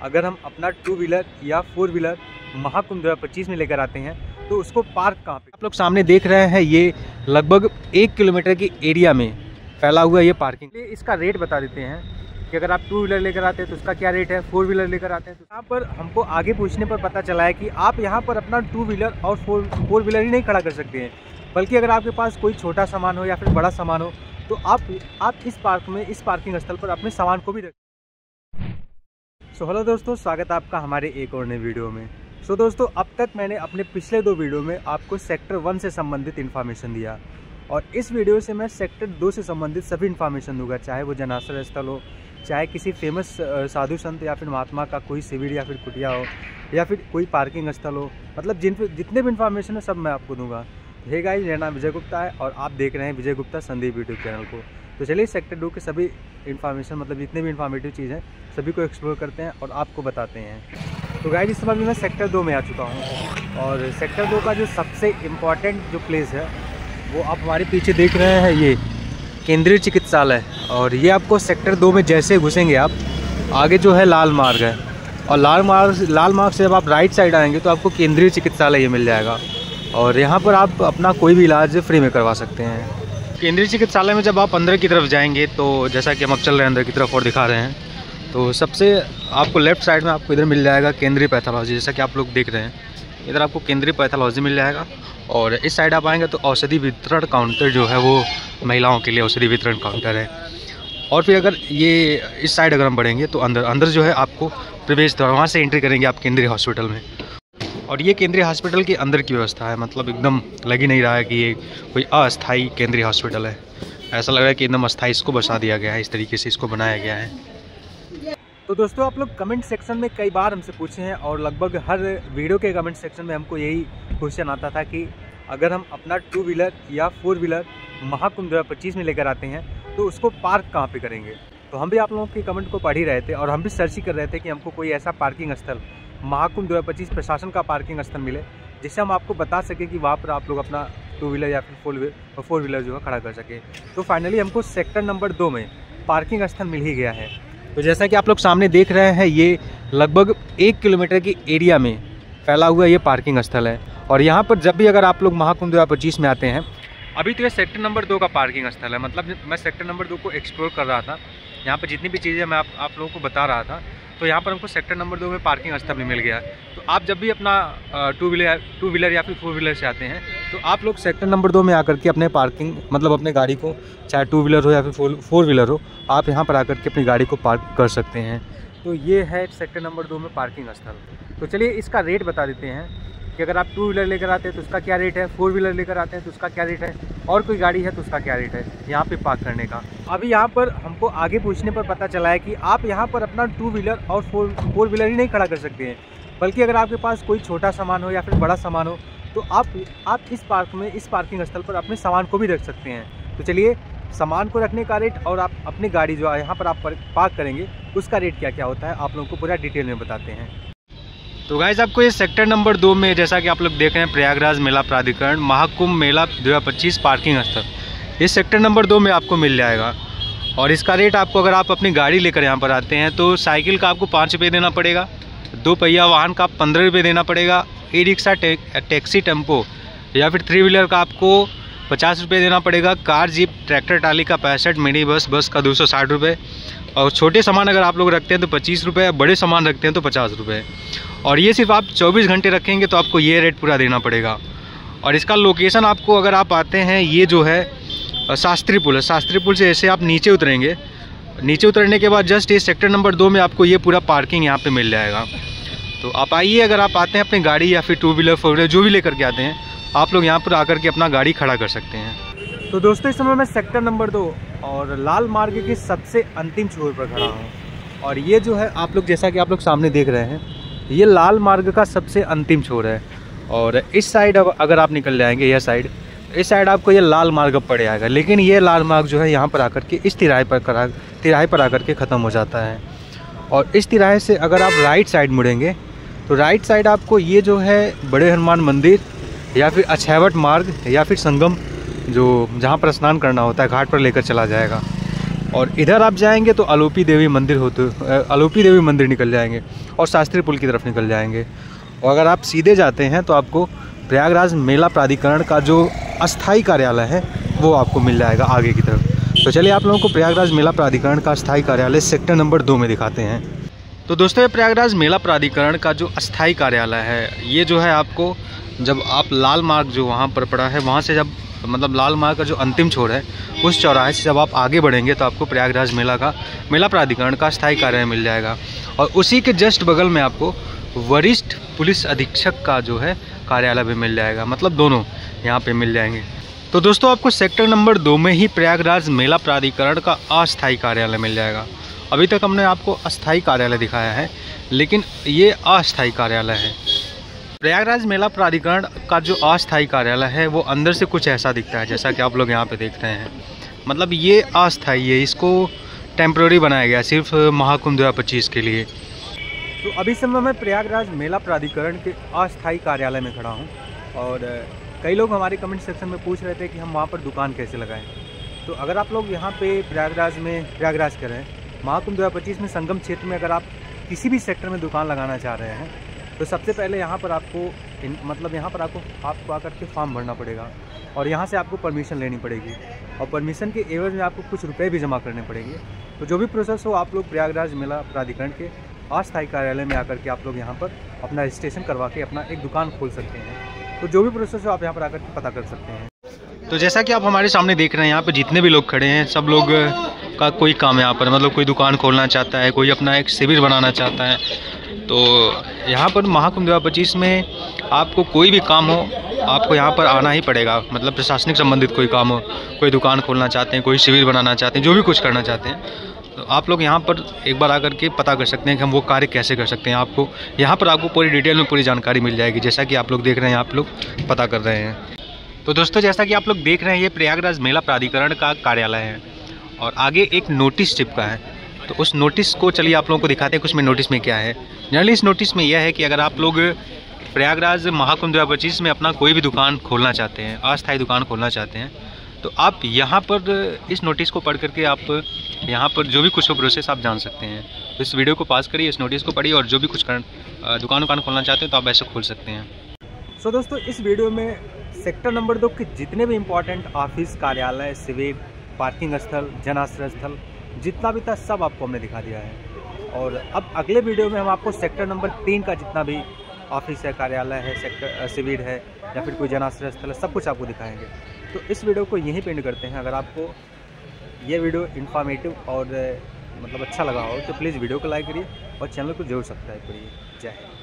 अगर हम अपना 2 व्हीलर या 4 व्हीलर महाकुंभ 2025 में लेकर आते हैं तो उसको पार्क कहाँ पे? आप लोग सामने देख रहे हैं, ये लगभग 1 किलोमीटर की एरिया में फैला हुआ ये पार्किंग। इसका रेट बता देते हैं कि अगर आप 2 व्हीलर लेकर आते हैं तो उसका क्या रेट है, 4 व्हीलर लेकर आते हैं तो यहाँ पर हमको आगे पूछने पर पता चला है कि आप यहाँ पर अपना 2 व्हीलर और 4 व्हीलर ही नहीं खड़ा कर सकते हैं, बल्कि अगर आपके पास कोई छोटा सामान हो या फिर बड़ा सामान हो तो आप इस पार्क में, इस पार्किंग स्थल पर अपने सामान को भी रख। सो हेलो दोस्तों, स्वागत है आपका हमारे एक और नए वीडियो में। सो दोस्तों, अब तक मैंने अपने पिछले 2 वीडियो में आपको सेक्टर 1 से संबंधित इन्फॉर्मेशन दिया और इस वीडियो से मैं सेक्टर 2 से संबंधित सभी इन्फॉर्मेशन दूंगा, चाहे वो जनाश्रय स्थल हो, चाहे किसी फेमस साधु संत या फिर महात्मा का कोई शिविर या फिर कुटिया हो, या फिर कोई पार्किंग स्थल हो, मतलब जितने भी इन्फॉर्मेशन है सब मैं आपको दूंगा। हे गाइस, मेरा नाम विजय गुप्ता है और आप देख रहे हैं विजय गुप्ता संदीप यूट्यूब चैनल को। तो चलिए सेक्टर 2 के सभी इन्फॉर्मेशन, मतलब जितने भी इन्फॉर्मेटिव चीज़ हैं सभी को एक्सप्लोर करते हैं और आपको बताते हैं। तो गाइस, इस समय मैं सेक्टर 2 में आ चुका हूँ और सेक्टर 2 का जो सबसे इम्पॉर्टेंट जो प्लेस है वो आप हमारे पीछे देख रहे हैं, ये केंद्रीय चिकित्सालय। और ये आपको सेक्टर 2 में जैसे घुसेंगे आप, आगे जो है लाल मार्ग है और लाल मार्ग से जब आप राइट साइड आएंगे तो आपको केंद्रीय चिकित्सालय ये मिल जाएगा और यहाँ पर आप अपना कोई भी इलाज फ्री में करवा सकते हैं। केंद्रीय चिकित्सालय में जब आप अंदर की तरफ जाएंगे तो जैसा कि हम अब चल रहे हैं अंदर की तरफ और दिखा रहे हैं, तो सबसे आपको लेफ़्ट साइड में आपको इधर मिल जाएगा केंद्रीय पैथोलॉजी। जैसा कि आप लोग देख रहे हैं, इधर आपको केंद्रीय पैथोलॉजी मिल जाएगा और इस साइड आप आएंगे तो औषधि वितरण काउंटर जो है वो महिलाओं के लिए औषधि वितरण काउंटर है। और फिर अगर ये इस साइड अगर हम बढ़ेंगे तो अंदर जो है आपको प्रवेश द्वार, वहाँ से एंट्री करेंगे आप केंद्रीय हॉस्पिटल में। और ये केंद्रीय हॉस्पिटल के अंदर की व्यवस्था है, मतलब एकदम लग ही नहीं रहा है कि ये कोई अस्थायी केंद्रीय हॉस्पिटल है। ऐसा लग रहा है कि एकदम अस्थायी इसको बसा दिया गया है, इस तरीके से इसको बनाया गया है। तो दोस्तों, आप लोग कमेंट सेक्शन में कई बार हमसे पूछे हैं और लगभग हर वीडियो के कमेंट सेक्शन में हमको यही क्वेश्चन आता था कि अगर हम अपना 2 व्हीलर या 4 व्हीलर महाकुंभ 2025 में लेकर आते हैं तो उसको पार्क कहाँ पे करेंगे। तो हम भी आप लोगों के कमेंट को पढ़ ही रहे थे और हम भी सर्च ही कर रहे थे कि हमको कोई ऐसा पार्किंग स्थल, महाकुंभ 2025 प्रशासन का पार्किंग स्थल मिले जिससे हम आपको बता सकें कि वहाँ पर आप लोग अपना 2 व्हीलर या फिर 4 व्हीलर जो है खड़ा कर सके। तो फाइनली हमको सेक्टर नंबर 2 में पार्किंग स्थल मिल ही गया है। तो जैसा कि आप लोग सामने देख रहे हैं, ये लगभग 1 किलोमीटर की एरिया में फैला हुआ ये पार्किंग स्थल है और यहाँ पर जब भी अगर आप लोग महाकुंभ 2025 में आते हैं, अभी तो ये सेक्टर नंबर 2 का पार्किंग स्थल है, मतलब मैं सेक्टर नंबर 2 को एक्सप्लोर कर रहा था, यहाँ पर जितनी भी चीज़ें मैं आप लोगों को बता रहा था, तो यहाँ पर हमको सेक्टर नंबर 2 में पार्किंग स्थल भी मिल गया। तो आप जब भी अपना 2 व्हीलर या फिर 4 व्हीलर से आते हैं तो आप लोग सेक्टर नंबर 2 में आकर के अपने पार्किंग, मतलब अपने गाड़ी को, चाहे 2 व्हीलर हो या फिर 4 व्हीलर हो, आप यहाँ पर आकर के अपनी गाड़ी को पार्क कर सकते हैं। तो ये है सेक्टर नंबर 2 में पार्किंग स्थल। तो चलिए इसका रेट बता देते हैं कि अगर आप 2 व्हीलर लेकर आते हैं तो उसका क्या रेट है, 4 व्हीलर लेकर आते हैं तो उसका क्या रेट है, और कोई गाड़ी है तो उसका क्या रेट है यहाँ पे पार्क करने का। अभी यहाँ पर हमको आगे पूछने पर पता चला है कि आप यहाँ पर अपना 2 व्हीलर और 4 व्हीलर ही नहीं खड़ा कर सकते हैं, बल्कि अगर आपके पास कोई छोटा सामान हो या फिर बड़ा सामान हो तो आप इस पार्क में, इस पार्किंग स्थल पर अपने सामान को भी रख सकते हैं। तो चलिए सामान को रखने का रेट और आप अपनी गाड़ी जो यहाँ पर आप पार्क करेंगे उसका रेट क्या क्या होता है आप लोगों को पूरा डिटेल में बताते हैं। तो गाइस, आपको ये सेक्टर नंबर 2 में, जैसा कि आप लोग देख रहे हैं, प्रयागराज मेला प्राधिकरण महाकुंभ मेला 2025 पार्किंग स्थल, इस सेक्टर नंबर 2 में आपको मिल जाएगा। और इसका रेट आपको, अगर आप अपनी गाड़ी लेकर यहाँ पर आते हैं तो साइकिल का आपको 5 रुपये देना पड़ेगा, 2 पहिया वाहन का 15 रुपये देना पड़ेगा, ई रिक्शा, टैक्सी, टेम्पो या फिर 3 व्हीलर का आपको 50 रुपये देना पड़ेगा, कार, जीप, ट्रैक्टर ट्राली का 65, मिनी बस का 260 रुपये, और छोटे सामान अगर आप लोग रखते हैं तो 25 रुपये, बड़े सामान रखते हैं तो 50 रुपये। और ये सिर्फ आप 24 घंटे रखेंगे तो आपको ये रेट पूरा देना पड़ेगा। और इसका लोकेशन आपको, अगर आप आते हैं, ये जो है शास्त्री पुल है, शास्त्री पुल से ऐसे आप नीचे उतरेंगे, नीचे उतरने के बाद जस्ट ये सेक्टर नंबर 2 में आपको ये पूरा पार्किंग यहाँ पे मिल जाएगा। तो आप आइए, अगर आप आते हैं अपनी गाड़ी या फिर 2 व्हीलर 4 व्हीलर जो भी लेकर के आते हैं, आप लोग यहाँ पर आकर के अपना गाड़ी खड़ा कर सकते हैं। तो दोस्तों, इस समय मैं सेक्टर नंबर 2 और लाल मार्ग के सबसे अंतिम छोर पर खड़ा हूँ और ये जो है आप लोग, जैसा कि आप लोग सामने देख रहे हैं, ये लाल मार्ग का सबसे अंतिम छोर है। और इस साइड अब अगर आप निकल जाएंगे, यह साइड, इस साइड आपको ये लाल मार्ग अब पड़ जाएगा, लेकिन ये लाल मार्ग जो है यहाँ पर आकर के इस तिराहे पर आकर के ख़त्म हो जाता है। और इस तिराहे से अगर आप राइट साइड मुड़ेंगे तो राइट साइड आपको ये जो है बड़े हनुमान मंदिर या फिर अछैवट मार्ग या फिर संगम, जो जहाँ पर स्नान करना होता है, घाट पर लेकर चला जाएगा। और इधर आप जाएंगे तो आलोपी देवी मंदिर निकल जाएंगे और शास्त्री पुल की तरफ निकल जाएंगे। और अगर आप सीधे जाते हैं तो आपको प्रयागराज मेला प्राधिकरण का जो अस्थाई कार्यालय है वो आपको मिल जाएगा आगे की तरफ। तो चलिए आप लोगों को प्रयागराज मेला प्राधिकरण का अस्थाई कार्यालय सेक्टर नंबर 2 में दिखाते हैं। तो दोस्तों, ये प्रयागराज मेला प्राधिकरण का जो अस्थाई कार्यालय है, ये जो है आपको जब आप लाल मार्ग जो वहाँ पर पड़ा है, वहाँ से जब मतलब लाल मार्ग का जो अंतिम छोर है उस चौराहे से जब आप आगे बढ़ेंगे तो आपको प्रयागराज मेला प्राधिकरण का अस्थाई कार्यालय मिल जाएगा। और उसी के जस्ट बगल में आपको वरिष्ठ पुलिस अधीक्षक का जो है कार्यालय भी मिल जाएगा, मतलब दोनों यहाँ पे मिल जाएंगे। तो दोस्तों, आपको सेक्टर नंबर 2 में ही प्रयागराज मेला प्राधिकरण का अस्थाई कार्यालय मिल जाएगा। अभी तक हमने आपको अस्थाई कार्यालय दिखाया है, लेकिन ये अस्थाई कार्यालय है। प्रयागराज मेला प्राधिकरण का जो अस्थाई कार्यालय है वो अंदर से कुछ ऐसा दिखता है, जैसा कि आप लोग यहाँ पे देख रहे हैं। मतलब ये अस्थाई है, इसको टेम्प्रेरी बनाया गया सिर्फ महाकुंभ 2025 के लिए। तो अभी समय मैं प्रयागराज मेला प्राधिकरण के अस्थाई कार्यालय में खड़ा हूँ और कई लोग हमारे कमेंट सेक्शन में पूछ रहे थे कि हम वहाँ पर दुकान कैसे लगाएं। तो अगर आप लोग यहाँ पे प्रयागराज कर रहे हैं, महाकुंभ 2025 में संगम क्षेत्र में अगर आप किसी भी सेक्टर में दुकान लगाना चाह रहे हैं तो सबसे पहले यहाँ पर आपको आकर के फॉर्म भरना पड़ेगा और यहाँ से आपको परमिशन लेनी पड़ेगी और परमिशन के एवज में आपको कुछ रुपए भी जमा करने पड़ेंगे। तो जो भी प्रोसेस हो, आप लोग प्रयागराज मेला प्राधिकरण के अस्थाई कार्यालय में आकर के आप लोग यहाँ पर अपना रजिस्ट्रेशन करवा के अपना एक दुकान खोल सकते हैं। तो जो भी प्रोसेस हो आप यहाँ पर आकर के पता कर सकते हैं। तो जैसा कि आप हमारे सामने देख रहे हैं, यहाँ पर जितने भी लोग खड़े हैं सब लोग का कोई काम है यहाँ पर, मतलब कोई दुकान खोलना चाहता है, कोई अपना एक शिविर बनाना चाहता है। तो यहाँ पर महाकुंभ 2025 में आपको कोई भी काम हो, आपको यहाँ पर आना ही पड़ेगा। मतलब प्रशासनिक संबंधित कोई काम हो, कोई दुकान खोलना चाहते हैं, कोई शिविर बनाना चाहते हैं, जो भी कुछ करना चाहते हैं, तो आप लोग यहाँ पर एक बार आकर के पता कर सकते हैं कि हम वो कार्य कैसे कर सकते हैं। आपको यहाँ पर आपको पूरी डिटेल में पूरी जानकारी मिल जाएगी, जैसा कि आप लोग देख रहे हैं, आप लोग पता कर रहे हैं। तो दोस्तों, जैसा कि आप लोग देख रहे हैं, ये प्रयागराज मेला प्राधिकरण का कार्यालय है और आगे एक नोटिस चिपका है। तो उस नोटिस को चलिए आप लोगों को दिखाते हैं, कुछ में नोटिस में क्या है। जनरली इस नोटिस में यह है कि अगर आप लोग प्रयागराज महाकुंभ 2025 में अपना कोई भी दुकान खोलना चाहते हैं, अस्थायी दुकान खोलना चाहते हैं, तो आप यहाँ पर इस नोटिस को पढ़ करके आप यहाँ पर जो भी कुछ हो प्रोसेस आप जान सकते हैं। तो इस वीडियो को पास करिए, इस नोटिस को पढ़िए और जो भी कुछ दुकान खोलना चाहते हैं तो आप ऐसे खोल सकते हैं। सो दोस्तों, इस वीडियो में सेक्टर नंबर 2 के जितने भी इम्पोर्टेंट ऑफिस, कार्यालय, शिविर, पार्किंग स्थल, जन आश्रय स्थल जितना भी था सब आपको हमने दिखा दिया है। और अब अगले वीडियो में हम आपको सेक्टर नंबर 3 का जितना भी ऑफिस है, कार्यालय है, सेक्टर शिविर है या फिर कोई जन आश्रय स्थल है, सब कुछ आपको दिखाएंगे। तो इस वीडियो को यहीं पे एंड करते हैं। अगर आपको ये वीडियो इन्फॉर्मेटिव और मतलब अच्छा लगा हो तो प्लीज़ वीडियो को लाइक करिए और चैनल को जरूर सब्सक्राइब करिए। जय हिंद।